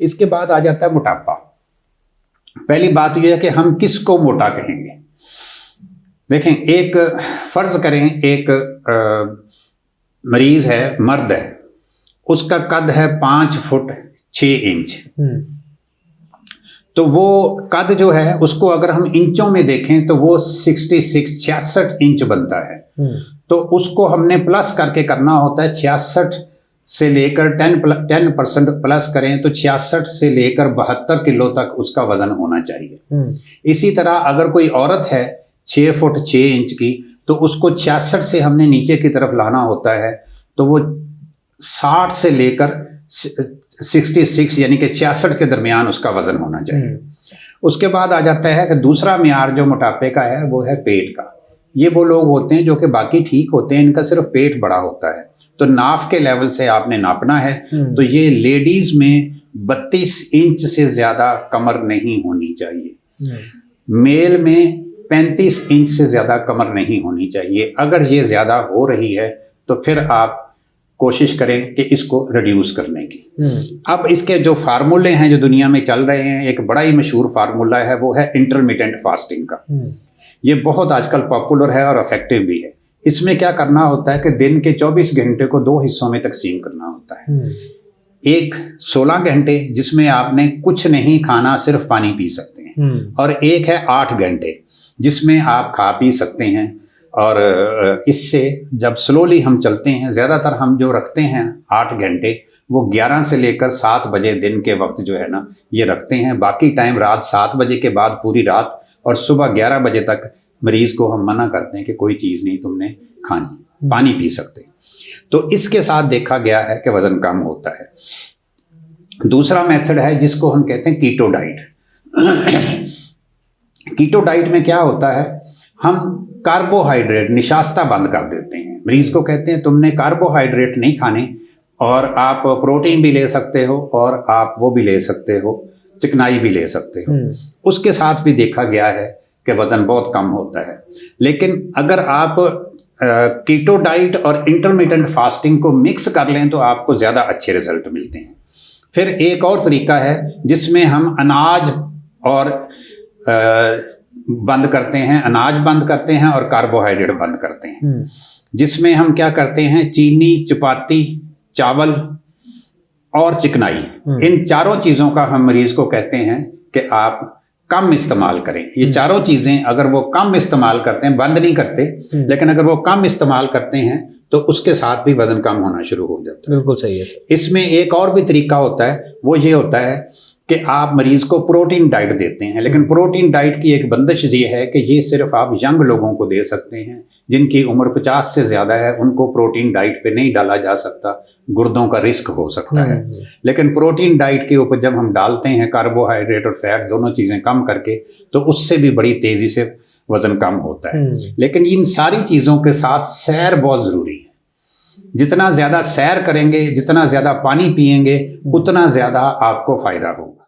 इसके बाद आ जाता है मोटापा। पहली बात यह है कि हम किसको मोटा कहेंगे। देखें, एक फर्ज करें एक मरीज है, मर्द है, उसका कद है 5 फुट 6 इंच। तो वो कद जो है उसको अगर हम इंचों में देखें तो वो 66 इंच बनता है। तो उसको हमने प्लस करके करना होता है 66 से लेकर 10% प्लस करें तो 66 से लेकर 72 किलो तक उसका वजन होना चाहिए। इसी तरह अगर कोई औरत है 6 फुट 6 इंच की, तो उसको 66 से हमने नीचे की तरफ लाना होता है, तो वो 60 से लेकर 66 यानी कि 66 के दरमियान उसका वजन होना चाहिए। उसके बाद आ जाता है कि दूसरा म्यार जो मोटापे का है वो है पेट का। ये वो लोग होते हैं जो कि बाकी ठीक होते हैं, इनका सिर्फ पेट बड़ा होता है। तो नाफ के लेवल से आपने नापना है, तो ये लेडीज में 32 इंच से ज्यादा कमर नहीं होनी चाहिए, मेल में 35 इंच से ज्यादा कमर नहीं होनी चाहिए। अगर ये ज्यादा हो रही है तो फिर आप कोशिश करें कि इसको रिड्यूस करने की। अब इसके जो फार्मूले हैं जो दुनिया में चल रहे हैं, एक बड़ा ही मशहूर फार्मूला है, वो है इंटरमिटेंट फास्टिंग का। ये बहुत आजकल पॉपुलर है और इफेक्टिव भी है। इसमें क्या करना होता है कि दिन के 24 घंटे को 2 हिस्सों में तकसीम करना होता है। एक 16 घंटे जिसमें आपने कुछ नहीं खाना, सिर्फ पानी पी सकते हैं, और एक है 8 घंटे जिसमें आप खा पी सकते हैं। और इससे जब स्लोली हम चलते हैं, ज़्यादातर हम जो रखते हैं 8 घंटे, वो 11 से लेकर 7 बजे दिन के वक्त जो है ना ये रखते हैं। बाकी टाइम रात 7 बजे के बाद पूरी रात और सुबह 11 बजे तक मरीज को हम मना करते हैं कि कोई चीज़ नहीं तुमने खानी, पानी पी सकते। तो इसके साथ देखा गया है कि वज़न कम होता है। दूसरा मेथड है जिसको हम कहते हैं कीटो डाइट। कीटो डाइट में क्या होता है, हम कार्बोहाइड्रेट निशास्ता बंद कर देते हैं। मरीज को कहते हैं तुमने कार्बोहाइड्रेट नहीं खाने, और आप प्रोटीन भी ले सकते हो और आप वो भी ले सकते हो, चिकनाई भी ले सकते हो। उसके साथ भी देखा गया है कि वज़न बहुत कम होता है। लेकिन अगर आप कीटो डाइट और इंटरमिटेंट फास्टिंग को मिक्स कर लें तो आपको ज़्यादा अच्छे रिजल्ट मिलते हैं। फिर एक और तरीका है जिसमें हम अनाज और बंद करते हैं, अनाज बंद करते हैं और कार्बोहाइड्रेट बंद करते हैं। जिसमें हम क्या करते हैं, चीनी, चपाती, चावल और चिकनाई, इन चारों चीज़ों का हम मरीज को कहते हैं कि आप कम इस्तेमाल करें। ये चारों चीज़ें अगर वो कम इस्तेमाल करते हैं, बंद नहीं करते, लेकिन अगर वो कम इस्तेमाल करते हैं तो उसके साथ भी वजन कम होना शुरू हो जाता है। बिल्कुल सही है सर। इसमें एक और भी तरीका होता है, वो ये होता है कि आप मरीज को प्रोटीन डाइट देते हैं। लेकिन प्रोटीन डाइट की एक बंदिश ये है कि ये सिर्फ आप यंग लोगों को दे सकते हैं। जिनकी उम्र 50 से ज़्यादा है उनको प्रोटीन डाइट पे नहीं डाला जा सकता, गुर्दों का रिस्क हो सकता है। लेकिन प्रोटीन डाइट के ऊपर जब हम डालते हैं कार्बोहाइड्रेट और फैट दोनों चीज़ें कम करके, तो उससे भी बड़ी तेज़ी से वज़न कम होता है। लेकिन इन सारी चीज़ों के साथ सैर बहुत ज़रूरी है। जितना ज़्यादा सैर करेंगे, जितना ज़्यादा पानी पिएंगे, उतना ज़्यादा आपको फ़ायदा होगा।